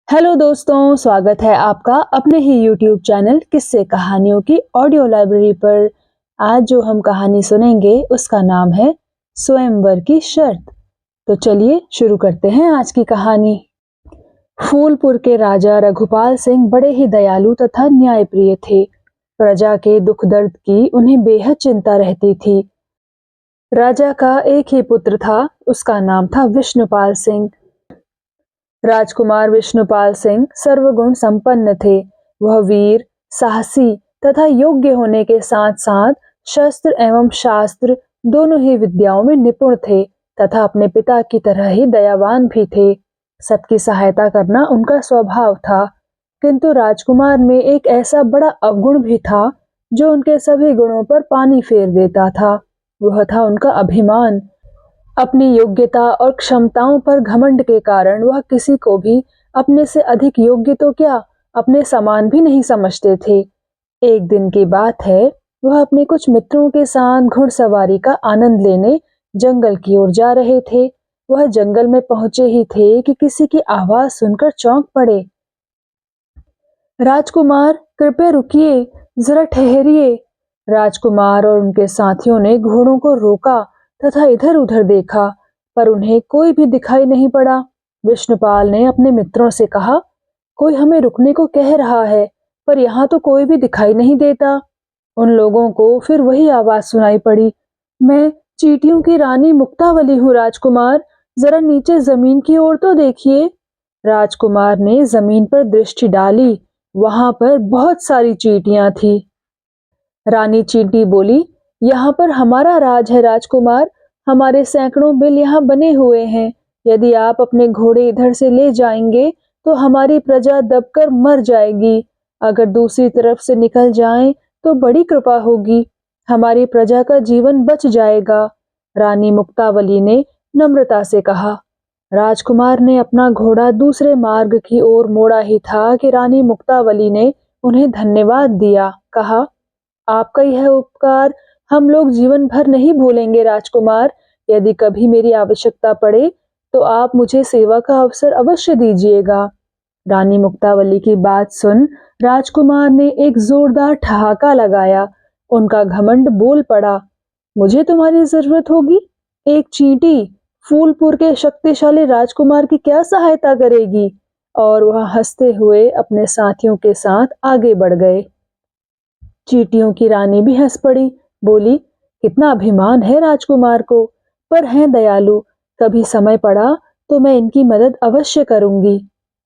Hello दोस्तों, स्वागत है आपका अपने ही यूट्यूब चैनल किस्से कहानियों की ऑडियो लाइब्रेरी पर। आज जो हम कहानी सुनेंगे उसका नाम है स्वयंवर की शर्त। तो चलिए शुरू करते हैं आज की कहानी। फूलपुर के राजा रघुपाल सिंह बड़े ही दयालु तथा न्यायप्रिय थे। प्रजा के दुख दर्द की उन्हें बेहद चिंता रहती थी। राजा का एक ही पुत्र था, उसका नाम था विष्णुपाल सिंह। राजकुमार विष्णुपाल सिंह सर्वगुण संपन्न थे। वह वीर, साहसी तथा योग्य होने के साथ साथ शस्त्र एवं शास्त्र दोनों ही विद्याओं में निपुण थे तथा अपने पिता की तरह ही दयावान भी थे। सबकी सहायता करना उनका स्वभाव था। किंतु राजकुमार में एक ऐसा बड़ा अवगुण भी था जो उनके सभी गुणों पर पानी फेर देता था। वह था उनका अभिमान। अपनी योग्यता और क्षमताओं पर घमंड के कारण वह किसी को भी अपने से अधिक योग्य तो क्या, अपने समान भी नहीं समझते थे। एक दिन की बात है, वह अपने कुछ मित्रों के साथ घुड़सवारी का आनंद लेने जंगल की ओर जा रहे थे। वह जंगल में पहुंचे ही थे कि किसी की आवाज सुनकर चौंक पड़े। राजकुमार, कृपया रुकिए, जरा ठहरिए। राजकुमार और उनके साथियों ने घोड़ों को रोका तथा इधर उधर देखा, पर उन्हें कोई भी दिखाई नहीं पड़ा। विष्णुपाल ने अपने मित्रों से कहा, कोई हमें रुकने को कह रहा है, पर यहाँ तो कोई भी दिखाई नहीं देता। उन लोगों को फिर वही आवाज सुनाई पड़ी, मैं चींटियों की रानी मुक्तावली हूँ राजकुमार, जरा नीचे जमीन की ओर तो देखिए। राजकुमार ने जमीन पर दृष्टि डाली। वहां पर बहुत सारी चींटियां थी। रानी चींटी बोली, यहाँ पर हमारा राज है राजकुमार, हमारे सैकड़ों बिल यहाँ बने हुए हैं। यदि आप अपने घोड़े इधर से ले जाएंगे तो हमारी प्रजा दबकर मर जाएगी। अगर दूसरी तरफ से निकल जाएं तो बड़ी कृपा होगी, हमारी प्रजा का जीवन बच जाएगा। रानी मुक्तावली ने नम्रता से कहा। राजकुमार ने अपना घोड़ा दूसरे मार्ग की ओर मोड़ा ही था कि रानी मुक्तावली ने उन्हें धन्यवाद दिया। कहा, आपका यह उपकार हम लोग जीवन भर नहीं भूलेंगे राजकुमार। यदि कभी मेरी आवश्यकता पड़े तो आप मुझे सेवा का अवसर अवश्य दीजिएगा। रानी मुक्तावली की बात सुन राजकुमार ने एक जोरदार ठहाका लगाया। उनका घमंड बोल पड़ा, मुझे तुम्हारी जरूरत होगी? एक चींटी फूलपुर के शक्तिशाली राजकुमार की क्या सहायता करेगी? और वह हंसते हुए अपने साथियों के साथ आगे बढ़ गए। चींटियों की रानी भी हंस पड़ी, बोली, कितना अभिमान है राजकुमार को, पर हैं दयालु, कभी समय पड़ा तो मैं इनकी मदद अवश्य करूंगी।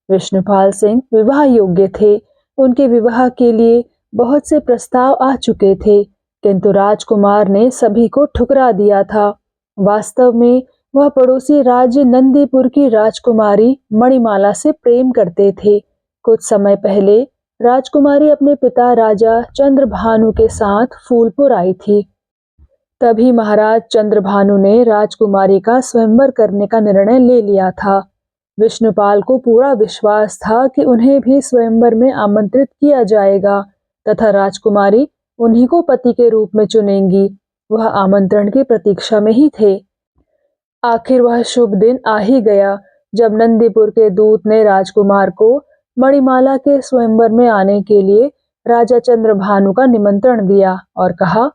विष्णुपाल सिंह विवाह योग्य थे। उनके विवाह के लिए बहुत से प्रस्ताव आ चुके थे, किंतु राजकुमार ने सभी को ठुकरा दिया था। वास्तव में वह पड़ोसी राज्य नंदीपुर की राजकुमारी मणिमाला से प्रेम करते थे। कुछ समय पहले राजकुमारी अपने पिता राजा चंद्रभानु के साथ फूलपुर आई थी। तभी महाराज चंद्रभानु ने राजकुमारी का स्वयंवर करने का निर्णय ले लिया था। विष्णुपाल को पूरा विश्वास था कि उन्हें भी स्वयंवर में आमंत्रित किया जाएगा तथा राजकुमारी उन्हीं को पति के रूप में चुनेंगी। वह आमंत्रण की प्रतीक्षा में ही थे। आखिर वह शुभ दिन आ ही गया जब नंदीपुर के दूत ने राजकुमार को मणिमाला के स्वयंवर में आने के लिए राजा चंद्रभानु का निमंत्रण दिया और कहा,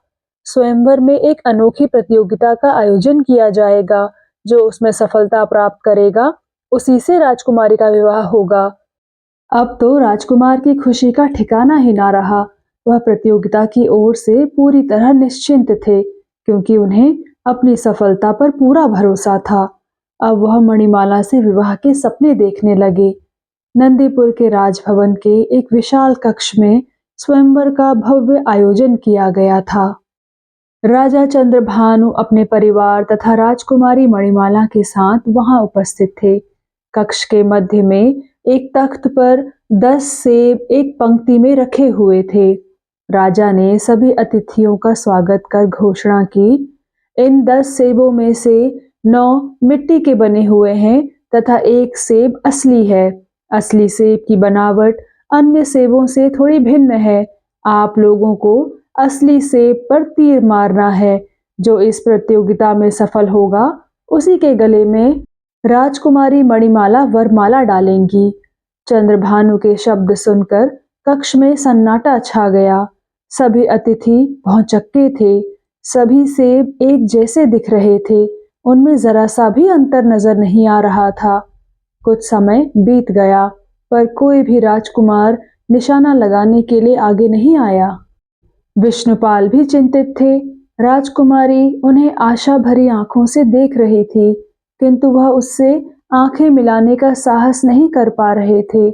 स्वयंवर में एक अनोखी प्रतियोगिता का आयोजन किया जाएगा। जो उसमें सफलता प्राप्त करेगा उसी से राजकुमारी का विवाह होगा। अब तो राजकुमार की खुशी का ठिकाना ही ना रहा। वह प्रतियोगिता की ओर से पूरी तरह निश्चिंत थे, क्योंकि उन्हें अपनी सफलता पर पूरा भरोसा था। अब वह मणिमाला से विवाह के सपने देखने लगे। नंदीपुर के राजभवन के एक विशाल कक्ष में स्वयंवर का भव्य आयोजन किया गया था। राजा चंद्रभानु अपने परिवार तथा राजकुमारी मणिमाला के साथ वहां उपस्थित थे। कक्ष के मध्य में एक तख्त पर 10 सेब एक पंक्ति में रखे हुए थे। राजा ने सभी अतिथियों का स्वागत कर घोषणा की, इन 10 सेबों में से 9 मिट्टी के बने हुए हैं तथा एक सेब असली है। असली सेब की बनावट अन्य सेबों से थोड़ी भिन्न है। आप लोगों को असली सेब पर तीर मारना है। जो इस प्रतियोगिता में सफल होगा उसी के गले में राजकुमारी मणिमाला वरमाला डालेंगी। चंद्रभानु के शब्द सुनकर कक्ष में सन्नाटा छा गया। सभी अतिथि भौचक्के थे। सभी सेब एक जैसे दिख रहे थे। उनमें जरा सा भी अंतर नजर नहीं आ रहा था। कुछ समय बीत गया, पर कोई भी राजकुमार निशाना लगाने के लिए आगे नहीं आया। विष्णुपाल भी चिंतित थे। राजकुमारी उन्हें आशा भरी आंखों से देख रही थी, किंतु वह उससे आंखें मिलाने का साहस नहीं कर पा रहे थे।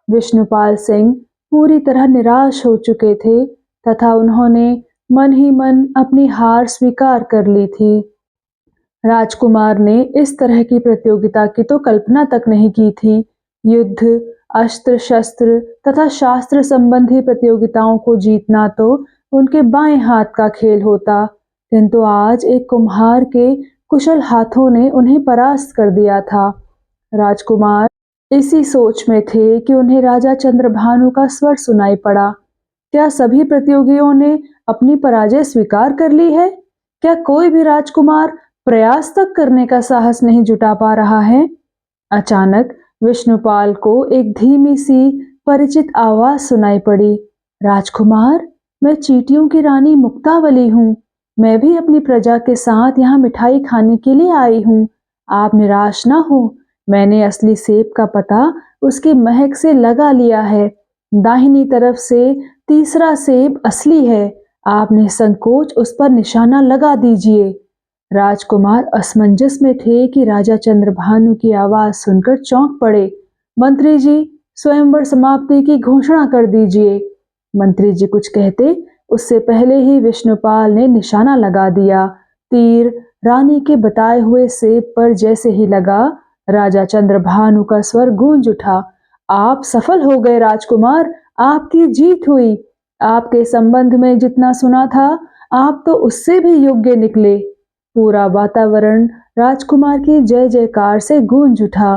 विष्णुपाल सिंह पूरी तरह निराश हो चुके थे तथा उन्होंने मन ही मन अपनी हार स्वीकार कर ली थी। राजकुमार ने इस तरह की प्रतियोगिता की तो कल्पना तक नहीं की थी। युद्ध, अस्त्र शस्त्र तथा शास्त्र संबंधी प्रतियोगिताओं को जीतना तो उनके बाएं हाथ का खेल होता, किंतु आज एक कुम्हार के कुशल हाथों ने उन्हें परास्त कर दिया था। राजकुमार इसी सोच में थे कि उन्हें राजा चंद्रभानु का स्वर सुनाई पड़ा। क्या सभी प्रतियोगियों ने अपनी पराजय स्वीकार कर ली है? क्या कोई भी राजकुमार प्रयास तक करने का साहस नहीं जुटा पा रहा है? अचानक विष्णुपाल को एक धीमी सी परिचित आवाज सुनाई पड़ी। राजकुमार, मैं चींटियों की रानी मुक्तावली हूँ। मैं भी अपनी प्रजा के साथ यहाँ मिठाई खाने के लिए आई हूँ। आप निराश ना हो। मैंने असली सेब का पता उसकी महक से लगा लिया है। दाहिनी तरफ से तीसरा सेब असली है। आप निसंकोच उस पर निशाना लगा दीजिए। राजकुमार असमंजस में थे कि राजा चंद्रभानु की आवाज सुनकर चौंक पड़े। मंत्री जी, स्वयंवर समाप्ति की घोषणा कर दीजिए। मंत्री जी कुछ कहते उससे पहले ही विष्णुपाल ने निशाना लगा दिया। तीर रानी के बताए हुए सेब पर जैसे ही लगा, राजा चंद्रभानु का स्वर गूंज उठा। आप सफल हो गए राजकुमार, आपकी जीत हुई। आपके संबंध में जितना सुना था, आप तो उससे भी योग्य निकले। पूरा वातावरण राजकुमार की जय जयकार से गूंज उठा।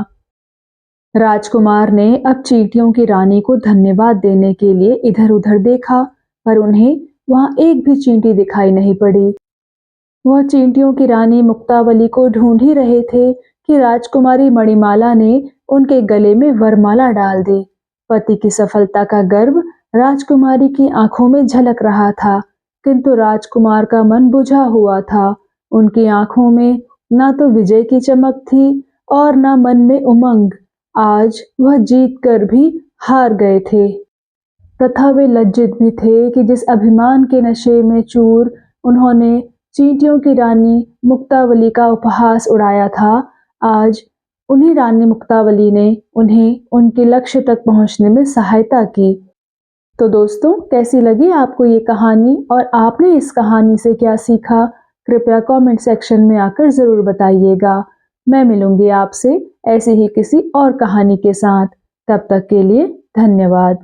राजकुमार ने अब चींटियों की रानी को धन्यवाद देने के लिए इधर उधर देखा, पर उन्हें वहां एक भी चींटी दिखाई नहीं पड़ी। वह चींटियों की रानी मुक्तावली को ढूंढ ही रहे थे कि राजकुमारी मणिमाला ने उनके गले में वरमाला डाल दी। पति की सफलता का गर्व राजकुमारी की आंखों में झलक रहा था, किंतु राजकुमार का मन बुझा हुआ था। उनकी आंखों में ना तो विजय की चमक थी और ना मन में उमंग। आज वह जीत कर भी हार गए थे, तथा वे लज्जित भी थे कि जिस अभिमान के नशे में चूर उन्होंने चींटियों की रानी मुक्तावली का उपहास उड़ाया था, आज उन्हीं रानी मुक्तावली ने उन्हें उनके लक्ष्य तक पहुंचने में सहायता की। तो दोस्तों, कैसी लगी आपको ये कहानी और आपने इस कहानी से क्या सीखा? कृपया कमेंट सेक्शन में आकर जरूर बताइएगा। मैं मिलूंगी आपसे ऐसे ही किसी और कहानी के साथ। तब तक के लिए धन्यवाद।